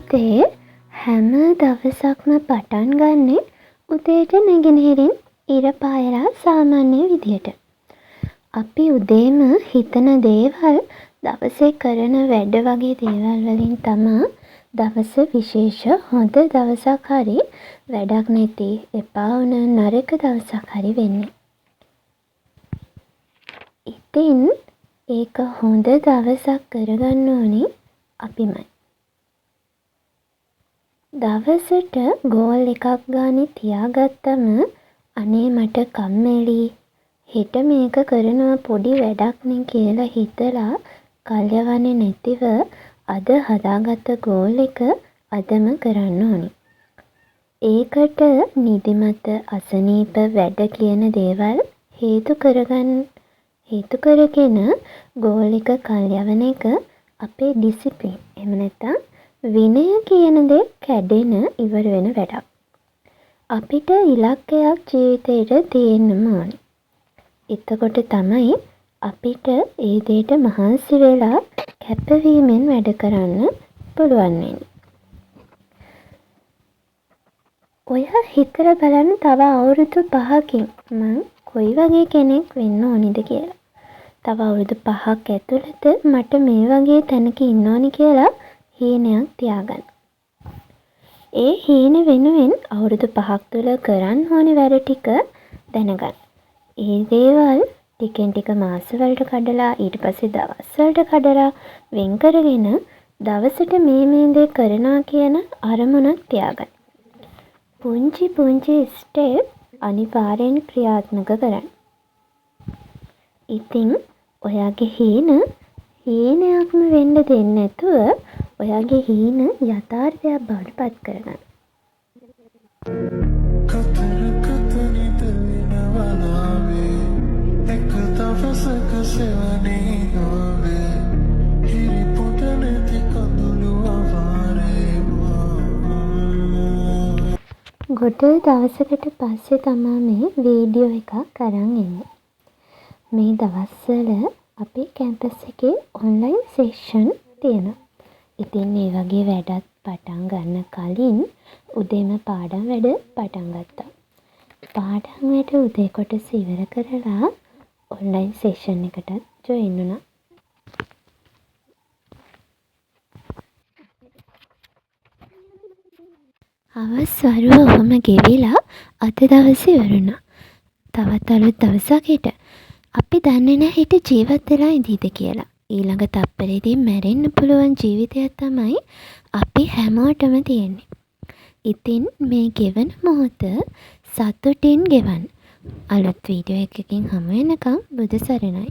පුතේ හැම දවසක්ම පටන් ගන්නේ උදේට නැගෙනහිරින් ඉර පායලා සාමාන්‍ය විදියට. අපි උදේම හිතන දේවල් දවසේ කරන වැඩ වගේ දේවල් වලින් තමා දවස විශේෂ හොඳ දවසක් හරි වැඩක් නැති එපා වුණ නරක දවසක් හරි වෙන්නේ. ඉතින් ඒක හොඳ දවසක් කරගන්න ඕනේ අපිමයි. දවසට ගෝල් එකක් ගානේ තියාගත්තම අනේ මට කම්මැලි හෙට මේක කරනවා පොඩි වැඩක් නේ කියලා හිතලා කල්යවන්නේ නැතිව අද හදාගත්ත ගෝල් එක අදම කරන්න ඕනි. ඒකට නිදිමත අසනීප වැඩ කියන දේවල් හේතු කරගෙන ගෝල් එක කල්යවන එක අපේ ඩිසිප්ලින් එහෙම නැත්නම් විනය කියන දේ කැඩෙන ඉවර වෙන වැඩක්. අපිට ඉලක්කයක් ජීවිතේට තියෙන්නම ඕනේ. එතකොට තමයි අපිට ඒ දෙයට මහන්සි වෙලා කැපවීමෙන් වැඩ කරන්න පුළුවන් වෙන්නේ. ඔයා හිතලා බලන්න තව අවුරුදු 5කින් මං කොයි වගේ කෙනෙක් වෙන්න ඕනිද කියලා. තව අවුරුදු 5ක් ඇතුළත මට මේ වගේ තැනක ඉන්න ඕනි කියලා හීනයක් තියාගන්න. ඒ හීන වෙනුවෙන් අවුරුදු 5ක් තුළ කරන්න ඕනි වැඩ ටික දැනගන්න. ඒ දේවල් ටිකෙන් ටික මාස වලට කඩලා ඊට පස්සේ දවස් වලට කඩලා වෙන් කරගෙන දවසට මේ දේ කරනවා කියන අරමුණක් තියාගන්න. පුංචි ස්ටෙප් අනිවාර්යෙන් ක්‍රියාත්මක කරන්න. ඉතින් ඔයාගේ හීනයක්ම වෙන්න දෙන්නේ නැතුව ඔයාගේ හීන යථාර්ථයක් බවට පත් කරගන්න. ගොඩ දවසකට පස්සේ තමා මේ වීඩියෝ එකක් අරන් එන්නේ. මේ දවස්වල අපේ කැම්පස් එකේ ඔන්ලයින් සෙෂන් තියෙනවා. ඉතින් මේ වගේ වැඩත් පටන් ගන්න කලින් උදේම පාඩම් වැඩ පටන් ගත්තා. පාඩම් වැඩ උදේ කොටස ඉවර කරලා ඔන්ලයින් සෙෂන් එකටත් ජොයින් වුණා. හවස් වරුව ඔහොම ගෙවිලා අද දවසේ ඉවරුණා. තවත් අලුත් දවසක් හෙට. අපි දන්නේ නැහැ හෙට ජීවත් වෙලා ඉඳීද කියලා. ඊළඟ තප්පරේදී මැරෙන්න පුළුවන් ජීවිතයක් තමයි අපි හැමෝටම තියෙන්නේ. ඉතින් මේ ගෙවන මොහොත සතුටින් ගෙවන්න. අලුත් වීඩියෝ එකකින් හමු වෙනකම් බුදු සරණයි.